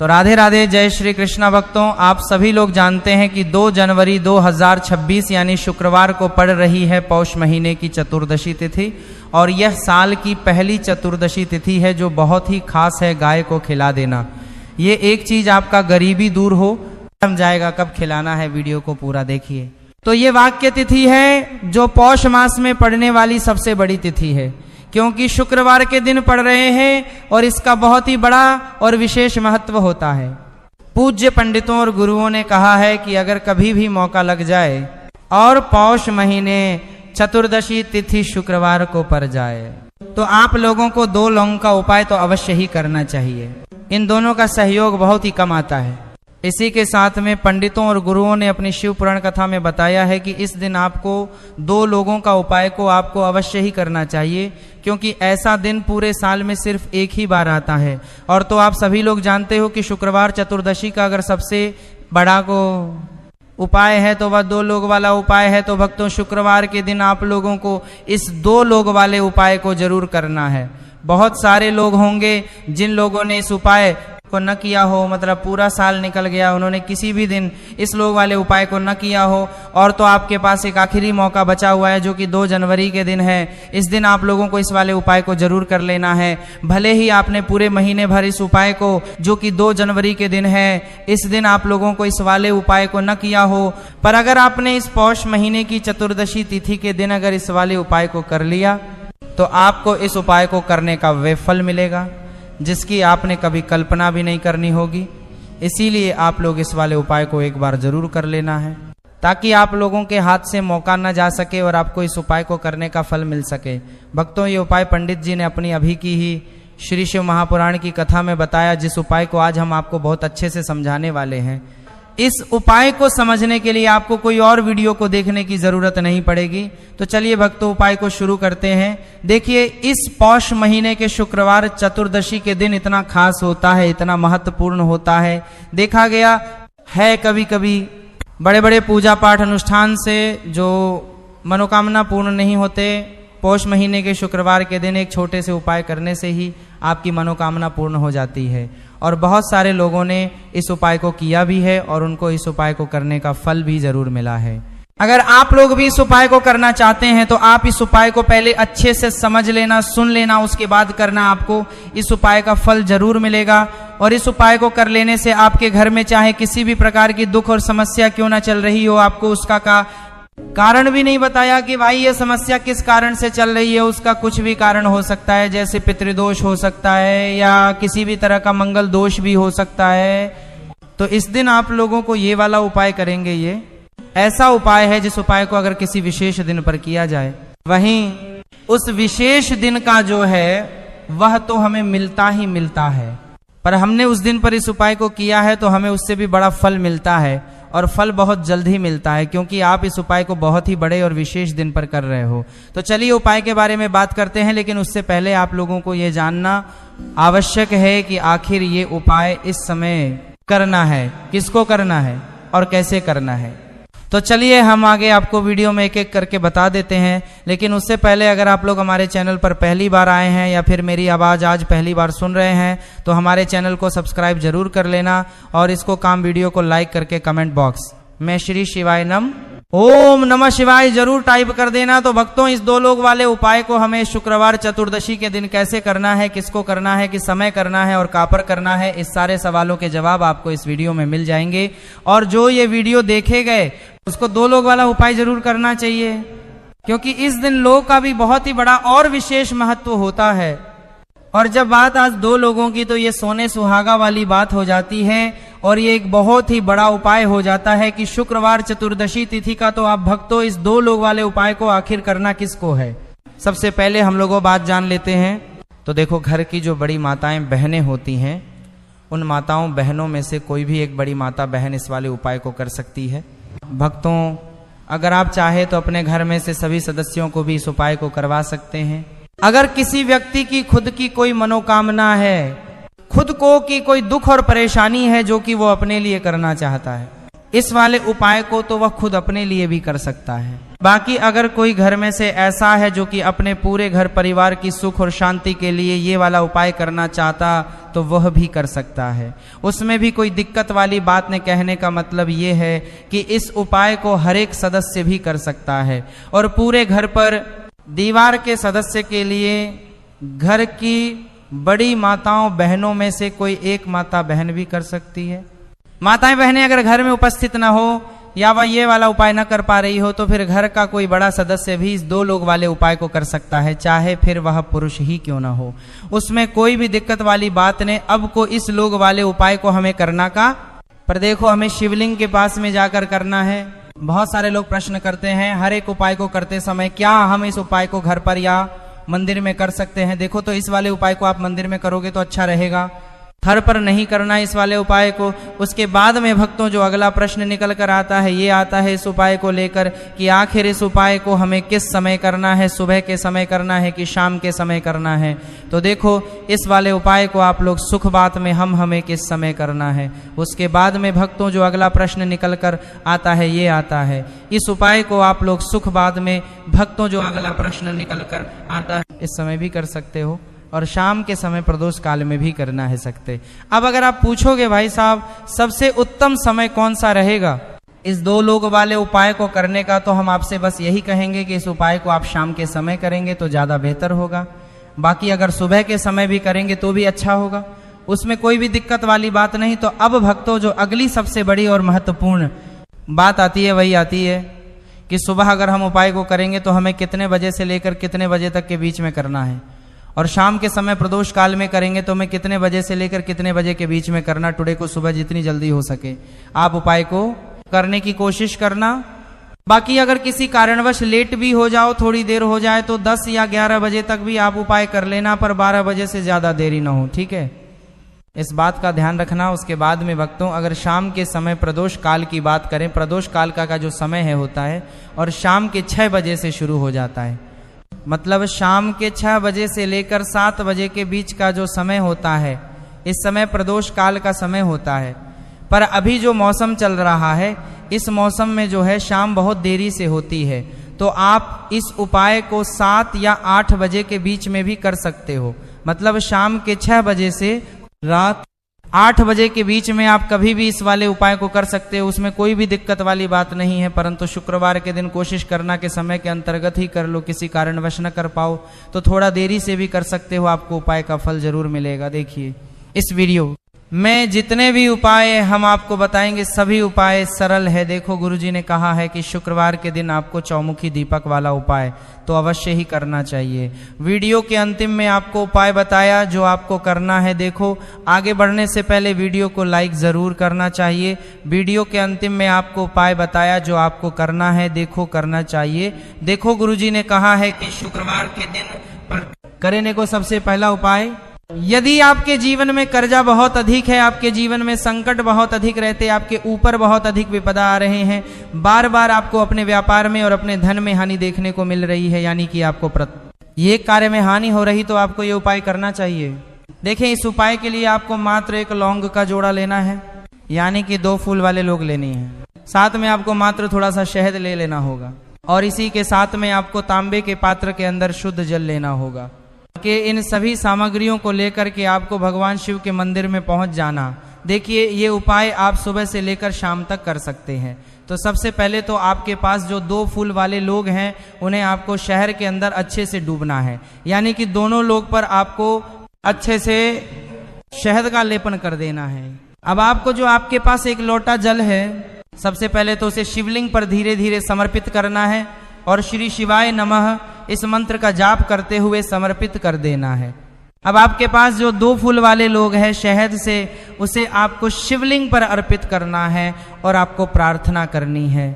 तो राधे राधे, जय श्री कृष्णा भक्तों। आप सभी लोग जानते हैं कि 2 जनवरी 2026 यानी शुक्रवार को पड़ रही है पौष महीने की चतुर्दशी तिथि, और यह साल की पहली चतुर्दशी तिथि है जो बहुत ही खास है। गाय को खिला देना, ये एक चीज आपका गरीबी दूर हो जाएगा। कब खिलाना है वीडियो को पूरा देखिए। तो ये वाक्य तिथि है जो पौष मास में पड़ने वाली सबसे बड़ी तिथि है, क्योंकि शुक्रवार के दिन पड़ रहे हैं और इसका बहुत ही बड़ा और विशेष महत्व होता है। पूज्य पंडितों और गुरुओं ने कहा है कि अगर कभी भी मौका लग जाए और पौष महीने चतुर्दशी तिथि शुक्रवार को पड़ जाए तो आप लोगों को 2 लौंग का उपाय तो अवश्य ही करना चाहिए। इन दोनों का सहयोग बहुत ही कम आता है। इसी के साथ में पंडितों और गुरुओं ने अपनी शिव पुराण कथा में बताया है कि इस दिन आपको 2 लोगों का उपाय को आपको अवश्य ही करना चाहिए, क्योंकि ऐसा दिन पूरे साल में सिर्फ एक ही बार आता है। और तो आप सभी लोग जानते हो कि शुक्रवार चतुर्दशी का अगर सबसे बड़ा को उपाय है तो वह 2 लोग वाला उपाय है। तो भक्तों, शुक्रवार के दिन आप लोगों को इस 2 लोग वाले उपाय को जरूर करना है। बहुत सारे लोग होंगे जिन लोगों ने इस उपाय को न किया हो, मतलब पूरा साल निकल गया, उन्होंने किसी भी दिन इस लोग वाले उपाय को न किया हो, और तो आपके पास एक आखिरी मौका बचा हुआ है जो कि 2 जनवरी के दिन है। इस दिन आप लोगों को इस वाले उपाय को जरूर कर लेना है। भले ही आपने पूरे महीने भर इस उपाय को, जो कि 2 जनवरी के दिन है, इस दिन आप लोगों को इस वाले उपाय को न किया हो, पर अगर आपने इस पौष महीने की चतुर्दशी तिथि के दिन अगर इस वाले उपाय को कर लिया तो आपको इस उपाय को करने का वे फल मिलेगा जिसकी आपने कभी कल्पना भी नहीं करनी होगी। इसीलिए आप लोग इस वाले उपाय को एक बार जरूर कर लेना है, ताकि आप लोगों के हाथ से मौका न जा सके और आपको इस उपाय को करने का फल मिल सके। भक्तों, ये उपाय पंडित जी ने अपनी अभी की ही श्री शिव महापुराण की कथा में बताया, जिस उपाय को आज हम आपको बहुत अच्छे से समझाने वाले हैं। इस उपाय को समझने के लिए आपको कोई और वीडियो को देखने की जरूरत नहीं पड़ेगी। तो चलिए भक्तों, उपाय को शुरू करते हैं। देखिए, इस पौष महीने के शुक्रवार चतुर्दशी के दिन इतना खास होता है, इतना महत्वपूर्ण होता है। देखा गया है कभी कभी बड़े बड़े पूजा पाठ अनुष्ठान से जो मनोकामना पूर्ण नहीं होते, पौष महीने के शुक्रवार के दिन एक छोटे से उपाय करने से ही आपकी मनोकामना पूर्ण हो जाती है। और बहुत सारे लोगों ने इस उपाय को किया भी है और उनको इस उपाय को करने का फल भी जरूर मिला है। अगर आप लोग भी इस उपाय को करना चाहते हैं तो आप इस उपाय को पहले अच्छे से समझ लेना, सुन लेना, उसके बाद करना। आपको इस उपाय का फल जरूर मिलेगा। और इस उपाय को कर लेने से आपके घर में चाहे किसी भी प्रकार की दुख और समस्या क्यों ना चल रही हो, आपको उसका कारण भी नहीं बताया कि भाई ये समस्या किस कारण से चल रही है। उसका कुछ भी कारण हो सकता है, जैसे पितृदोष हो सकता है या किसी भी तरह का मंगल दोष भी हो सकता है। तो इस दिन आप लोगों को ये वाला उपाय करेंगे। ये ऐसा उपाय है जिस उपाय को अगर किसी विशेष दिन पर किया जाए, वहीं उस विशेष दिन का जो है वह तो हमें मिलता ही मिलता है, पर हमने उस दिन पर इस उपाय को किया है तो हमें उससे भी बड़ा फल मिलता है, और फल बहुत जल्द ही मिलता है, क्योंकि आप इस उपाय को बहुत ही बड़े और विशेष दिन पर कर रहे हो। तो चलिए उपाय के बारे में बात करते हैं, लेकिन उससे पहले आप लोगों को ये जानना आवश्यक है कि आखिर ये उपाय इस समय करना है, किसको करना है और कैसे करना है। तो चलिए हम आगे आपको वीडियो में एक एक करके बता देते हैं। लेकिन उससे पहले अगर आप लोग हमारे चैनल पर पहली बार आए हैं या फिर मेरी आवाज़ आज पहली बार सुन रहे हैं तो हमारे चैनल को सब्सक्राइब जरूर कर लेना, और इसको काम वीडियो को लाइक करके कमेंट बॉक्स में श्री शिवाय नम ओम नमः शिवाय जरूर टाइप कर देना। तो भक्तों, इस 2 लोग वाले उपाय को हमें शुक्रवार चतुर्दशी के दिन कैसे करना है, किसको करना है, किस समय करना है और कहाँ पर करना है, इस सारे सवालों के जवाब आपको इस वीडियो में मिल जाएंगे। और जो ये वीडियो देखे गए उसको 2 लोग वाला उपाय जरूर करना चाहिए, क्योंकि इस दिन लोग का भी बहुत ही बड़ा और विशेष महत्व होता है। और जब बात आज 2 लोगों की तो ये सोने सुहागा वाली बात हो जाती है, और ये एक बहुत ही बड़ा उपाय हो जाता है कि शुक्रवार चतुर्दशी तिथि का तो आप भक्तों इस 2 लोग वाले उपाय को आखिर करना किसको है। सबसे पहले हम लोगों बात जान लेते हैं। तो देखो, घर की जो बड़ी माताएं बहनें होती हैं, उन माताओं बहनों में से कोई भी एक बड़ी माता बहन इस वाले उपाय को कर सकती है। भक्तों, अगर आप चाहे तो अपने घर में से सभी सदस्यों को भी इस उपाय को करवा सकते हैं। अगर किसी व्यक्ति की खुद की कोई मनोकामना है, खुद को की कोई दुख और परेशानी है जो कि वो अपने लिए करना चाहता है, इस वाले उपाय को तो वह खुद अपने लिए भी कर सकता है। बाकी अगर कोई घर में से ऐसा है जो कि अपने पूरे घर परिवार की सुख और शांति के लिए ये वाला उपाय करना चाहता तो वह भी कर सकता है, उसमें भी कोई दिक्कत वाली बात नहीं। कहने का मतलब ये है कि इस उपाय को हर एक सदस्य भी कर सकता है और पूरे घर पर दीवार के सदस्य के लिए घर की बड़ी माताओं बहनों में से कोई एक माता बहन भी कर सकती है। माताएं बहनें अगर घर में उपस्थित ना हो या वह ये वाला उपाय न कर पा रही हो तो फिर घर का कोई बड़ा सदस्य भी इस 2 लोग वाले उपाय को कर सकता है, चाहे फिर वह पुरुष ही क्यों ना हो, उसमें कोई भी दिक्कत वाली बात नहीं। अब को इस लोग वाले उपाय को हमें करना का, पर देखो हमें शिवलिंग के पास में जाकर करना है। बहुत सारे लोग प्रश्न करते हैं हर एक उपाय को करते समय क्या हम इस उपाय को घर पर या मंदिर में कर सकते हैं। देखो तो इस वाले उपाय को आप मंदिर में करोगे तो अच्छा रहेगा, घर पर नहीं करना इस वाले उपाय को। उसके बाद में भक्तों जो अगला प्रश्न निकल कर आता है ये आता है इस उपाय को लेकर कि आखिर इस उपाय को हमें किस समय करना है, सुबह के समय करना है कि शाम के समय करना है। तो देखो इस वाले उपाय को आप लोग सुख बात में हमें किस समय करना है। उसके बाद में भक्तों जो अगला प्रश्न निकल कर आता है ये आता है इस उपाय को आप लोग सुख बाद में भक्तों जो अगला प्रश्न निकल कर आता है इस समय भी कर सकते हो और शाम के समय प्रदोष काल में भी करना है सकते। अब अगर आप पूछोगे भाई साहब सबसे उत्तम समय कौन सा रहेगा इस 2 लोग वाले उपाय को करने का, तो हम आपसे बस यही कहेंगे कि इस उपाय को आप शाम के समय करेंगे तो ज़्यादा बेहतर होगा। बाकी अगर सुबह के समय भी करेंगे तो भी अच्छा होगा, उसमें कोई भी दिक्कत वाली बात नहीं। तो अब भक्तों जो अगली सबसे बड़ी और महत्वपूर्ण बात आती है वही आती है कि सुबह अगर हम उपाय को करेंगे तो हमें कितने बजे से लेकर कितने बजे तक के बीच में करना है, और शाम के समय प्रदोष काल में करेंगे तो हमें कितने बजे से लेकर कितने बजे के बीच में करना। टुडे को सुबह जितनी जल्दी हो सके आप उपाय को करने की कोशिश करना। बाकी अगर किसी कारणवश लेट भी हो जाओ, थोड़ी देर हो जाए तो 10 या 11 बजे तक भी आप उपाय कर लेना, पर 12 बजे से ज़्यादा देरी ना हो, ठीक है, इस बात का ध्यान रखना। उसके बाद में भक्तों अगर शाम के समय प्रदोष काल की बात करें, प्रदोष काल का जो समय है होता है और शाम के 6 बजे से शुरू हो जाता है, मतलब शाम के 6 बजे से लेकर 7 बजे के बीच का जो समय होता है इस समय प्रदोष काल का समय होता है। पर अभी जो मौसम चल रहा है इस मौसम में जो है शाम बहुत देरी से होती है, तो आप इस उपाय को 7 या 8 बजे के बीच में भी कर सकते हो। मतलब शाम के 6 बजे से रात 8 बजे के बीच में आप कभी भी इस वाले उपाय को कर सकते हो, उसमें कोई भी दिक्कत वाली बात नहीं है। परंतु शुक्रवार के दिन कोशिश करना कि समय के अंतर्गत ही कर लो, किसी कारणवश न कर पाओ तो थोड़ा देरी से भी कर सकते हो, आपको उपाय का फल जरूर मिलेगा। देखिए इस वीडियो में जितने भी उपाय हम आपको बताएंगे सभी उपाय सरल है। देखो गुरुजी ने कहा है कि शुक्रवार के दिन आपको चौमुखी दीपक वाला उपाय तो अवश्य ही करना चाहिए। वीडियो के अंतिम में आपको उपाय बताया जो आपको करना है। देखो आगे बढ़ने से पहले वीडियो को लाइक ज़रूर करना चाहिए। वीडियो के अंतिम में आपको उपाय बताया जो आपको करना है, देखो करना चाहिए। देखो गुरुजी ने कहा है कि शुक्रवार के दिन पर करने को सबसे पहला उपाय, यदि आपके जीवन में कर्जा बहुत अधिक है, आपके जीवन में संकट बहुत अधिक रहते, आपके ऊपर बहुत अधिक विपदा आ रहे हैं, बार बार आपको अपने व्यापार में और अपने धन में हानि देखने को मिल रही है, यानी कि आपको ये कार्य में हानि हो रही, तो आपको ये उपाय करना चाहिए। देखें इस उपाय के लिए आपको मात्र 1 लौंग का जोड़ा लेना है, यानी कि 2 फूल वाले लोग लेनी है। साथ में आपको मात्र थोड़ा सा शहद ले लेना होगा और इसी के साथ में आपको तांबे के पात्र के अंदर शुद्ध जल लेना होगा। कि इन सभी सामग्रियों को लेकर के आपको भगवान शिव के मंदिर में पहुंच जाना। देखिए ये उपाय आप सुबह से लेकर शाम तक कर सकते हैं। तो सबसे पहले तो आपके पास जो 2 फूल वाले लोग हैं उन्हें आपको शहर के अंदर अच्छे से डूबना है, यानी कि दोनों लोग पर आपको अच्छे से शहद का लेपन कर देना है। अब आपको जो आपके पास 1 लोटा जल है, सबसे पहले तो उसे शिवलिंग पर धीरे धीरे समर्पित करना है और श्री शिवाय नमः इस मंत्र का जाप करते हुए समर्पित कर देना है। अब आपके पास जो 2 फूल वाले लोग हैं शहद से, उसे आपको शिवलिंग पर अर्पित करना है और आपको प्रार्थना करनी है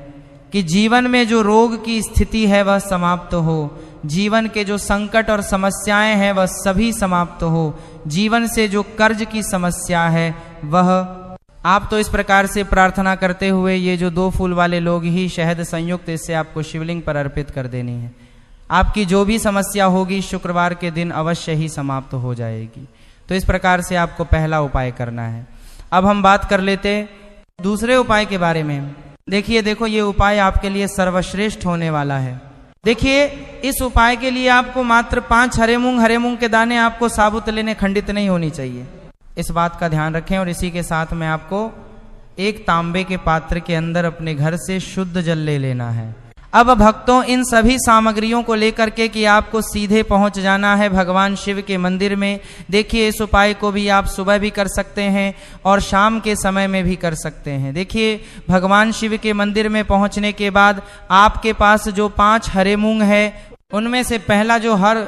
कि जीवन में जो रोग की स्थिति है वह समाप्त हो, जीवन के जो संकट और समस्याएं हैं वह सभी समाप्त हो, जीवन से जो कर्ज की समस्या है वह, आप तो इस प्रकार से प्रार्थना करते हुए ये जो 2 फूल वाले लोग ही शहद संयुक्त इससे आपको शिवलिंग पर अर्पित कर देनी है। आपकी जो भी समस्या होगी शुक्रवार के दिन अवश्य ही समाप्त हो जाएगी। तो इस प्रकार से आपको पहला उपाय करना है। अब हम बात कर लेते दूसरे उपाय के बारे में। देखिए, देखो ये उपाय आपके लिए सर्वश्रेष्ठ होने वाला है। देखिए, इस उपाय के लिए आपको मात्र 5 हरे मूंग के दाने आपको साबुत लेने, खंडित नहीं होनी चाहिए। इस बात का ध्यान रखें। और इसी के साथ में आपको एक तांबे के पात्र के अंदर अपने घर से शुद्ध जल ले लेना है। अब भक्तों, इन सभी सामग्रियों को लेकर के कि आपको सीधे पहुंच जाना है भगवान शिव के मंदिर में। देखिए, इस उपाय को भी आप सुबह भी कर सकते हैं और शाम के समय में भी कर सकते हैं। देखिए, भगवान शिव के मंदिर में पहुंचने के बाद आपके पास जो 5 हरे मूंग है, उनमें से पहला जो हर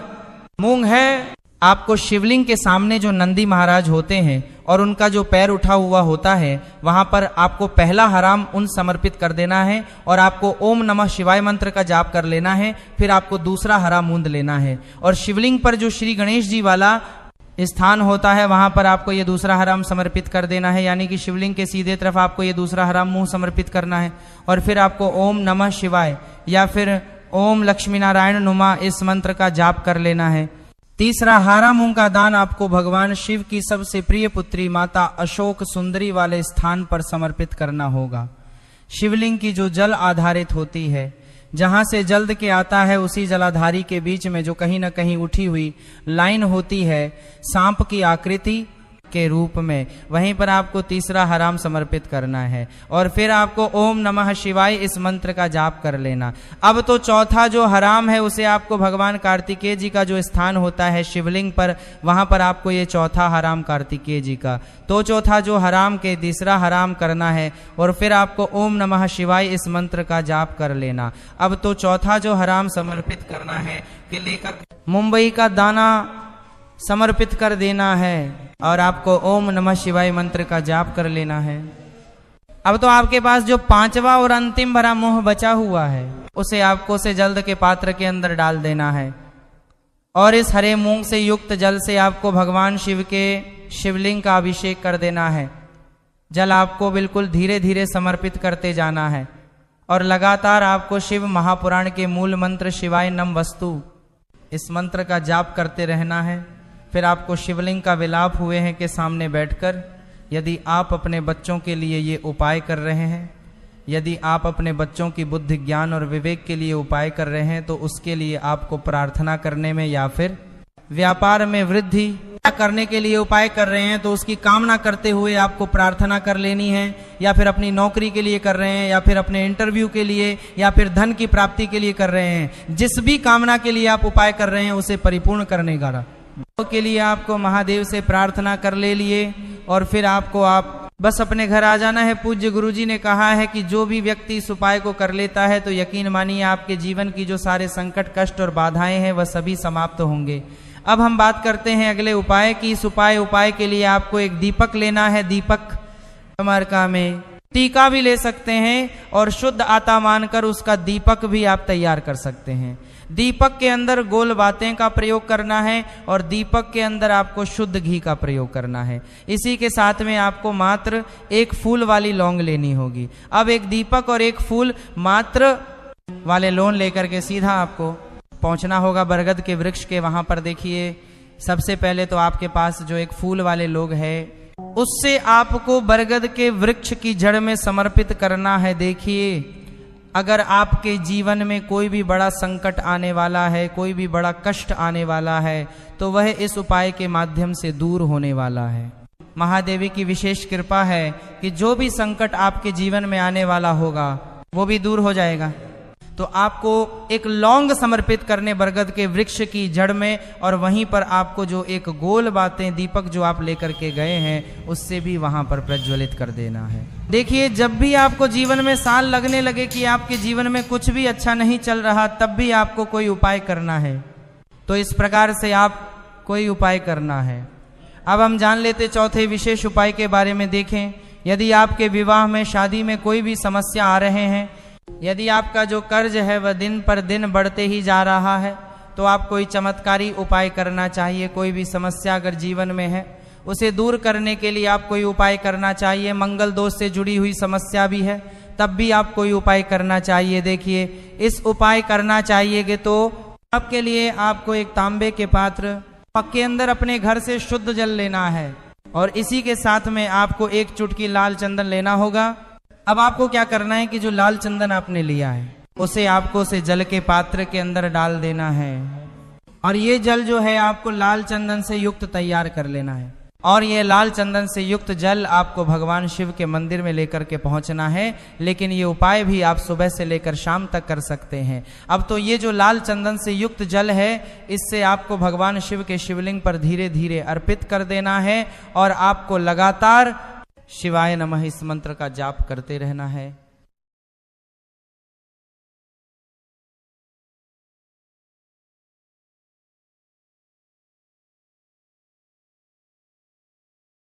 मूंग है, आपको शिवलिंग के सामने जो नंदी महाराज होते हैं और उनका जो पैर उठा हुआ होता है, वहां पर आपको पहला हराम उन समर्पित कर देना है और आपको ओम नमः शिवाय मंत्र का जाप कर लेना है। फिर आपको दूसरा हरा मूंद लेना है और शिवलिंग पर जो श्री गणेश जी वाला स्थान होता है, वहां पर आपको ये दूसरा हराम समर्पित कर देना है। यानी कि शिवलिंग के सीधे तरफ आपको ये दूसरा हराम मुंह समर्पित करना है और फिर आपको ओम नमः शिवाय या फिर ओम लक्ष्मी नारायण नुमा इस मंत्र का जाप कर लेना है। तीसरा हरा मूंग का दान आपको भगवान शिव की सबसे प्रिय पुत्री माता अशोक सुंदरी वाले स्थान पर समर्पित करना होगा। शिवलिंग की जो जल आधारित होती है, जहां से जल्द के आता है, उसी जलाधारी के बीच में जो कहीं न कहीं उठी हुई लाइन होती है सांप की आकृति के रूप में, वहीं पर आपको तीसरा हराम समर्पित करना है और फिर आपको ओम नमः शिवाय इस मंत्र का जाप कर लेना। अब तो चौथा जो हराम है उसे आपको भगवान कार्तिकेय जी का जो स्थान होता है शिवलिंग पर, वहां पर आपको ये चौथा हराम कार्तिकेय जी का, तो चौथा जो हराम के तीसरा हराम करना है और फिर आपको ओम नमः शिवाय इस मंत्र का जाप कर लेना। अब तो चौथा जो हराम समर्पित करना है कि लेकर मुंबई का दाना समर्पित कर देना है और आपको ओम नमः शिवाय मंत्र का जाप कर लेना है। अब तो आपके पास जो 5वां और अंतिम भरा मुंह बचा हुआ है, उसे आपको से जल्द के पात्र के अंदर डाल देना है और इस हरे मूंग से युक्त जल से आपको भगवान शिव के शिवलिंग का अभिषेक कर देना है। जल आपको बिल्कुल धीरे धीरे समर्पित करते जाना है और लगातार आपको शिव महापुराण के मूल मंत्र शिवाय नम वस्तु इस मंत्र का जाप करते रहना है। फिर आपको शिवलिंग का विलाप हुए हैं के सामने बैठकर, यदि आप अपने बच्चों के लिए ये उपाय कर रहे हैं, यदि आप अपने बच्चों की बुद्धि ज्ञान और विवेक के लिए उपाय कर रहे हैं, तो उसके लिए आपको प्रार्थना करने में या फिर व्यापार में वृद्धि करने के लिए उपाय कर रहे हैं तो उसकी कामना करते हुए आपको प्रार्थना कर लेनी है, या फिर अपनी नौकरी के लिए कर रहे हैं, या फिर अपने इंटरव्यू के लिए, या फिर धन की प्राप्ति के लिए कर रहे हैं। जिस भी कामना के लिए आप उपाय कर रहे हैं उसे परिपूर्ण करने का के लिए आपको महादेव से प्रार्थना कर ले लिए और फिर आपको बस अपने घर आ जाना है। पूज्य गुरुजी ने कहा है कि जो भी व्यक्ति इस उपाय को कर लेता है तो यकीन मानिए आपके जीवन की जो सारे संकट, कष्ट और बाधाएं हैं वह सभी समाप्त होंगे। अब हम बात करते हैं अगले उपाय की। इस उपाय के लिए आपको एक दीपक लेना है। दीपक अमरका में टीका भी ले सकते हैं और शुद्ध आटा मानकर उसका दीपक भी आप तैयार कर सकते हैं। दीपक के अंदर गोल बातें का प्रयोग करना है और दीपक के अंदर आपको शुद्ध घी का प्रयोग करना है। इसी के साथ में आपको मात्र एक फूल वाली लौंग लेनी होगी। अब एक दीपक और एक फूल मात्र वाले लौंग लेकर के सीधा आपको पहुंचना होगा बरगद के वृक्ष के। वहां पर देखिए, सबसे पहले तो आपके पास जो एक फूल वाले लोग है उससे आपको बरगद के वृक्ष की जड़ में समर्पित करना है। देखिए, अगर आपके जीवन में कोई भी बड़ा संकट आने वाला है, कोई भी बड़ा कष्ट आने वाला है, तो वह इस उपाय के माध्यम से दूर होने वाला है। महादेवी की विशेष कृपा है कि जो भी संकट आपके जीवन में आने वाला होगा वो भी दूर हो जाएगा। तो आपको एक लौंग समर्पित करने बरगद के वृक्ष की जड़ में, और वहीं पर आपको जो एक गोल बातें दीपक जो आप लेकर के गए हैं उससे भी वहां पर प्रज्वलित कर देना है। देखिए, जब भी आपको जीवन में साल लगने लगे कि आपके जीवन में कुछ भी अच्छा नहीं चल रहा, तब भी आपको कोई उपाय करना है। तो इस प्रकार से आप कोई उपाय करना है। अब हम जान लेते चौथे विशेष उपाय के बारे में। देखें, यदि आपके विवाह में, शादी में कोई भी समस्या आ रहे हैं, यदि आपका जो कर्ज है वह दिन पर दिन बढ़ते ही जा रहा है, तो आप कोई चमत्कारी उपाय करना चाहिए। कोई भी समस्या अगर जीवन में है उसे दूर करने के लिए आप कोई उपाय करना चाहिए। मंगल दोष से जुड़ी हुई समस्या भी है तब भी आप कोई उपाय करना चाहिए। देखिए, इस उपाय करना चाहिए तो आपके लिए आपको एक तांबे के पात्र के अंदर अपने घर से शुद्ध जल लेना है और इसी के साथ में आपको एक चुटकी लाल चंदन लेना होगा। अब आपको क्या करना है कि जो लाल चंदन आपने लिया है उसे आपको उसे जल के पात्र के अंदर डाल देना है, और ये जल जो है आपको लाल चंदन से युक्त तैयार कर लेना है। और ये लाल चंदन से युक्त जल आपको भगवान शिव के मंदिर में लेकर के पहुंचना है। लेकिन ये उपाय भी आप सुबह से लेकर शाम तक कर सकते हैं। अब तो ये जो लाल चंदन से युक्त जल है, इससे आपको भगवान शिव के शिवलिंग पर धीरे धीरे अर्पित कर देना है, और आपको लगातार शिवाय नमः इस मंत्र का जाप करते रहना है।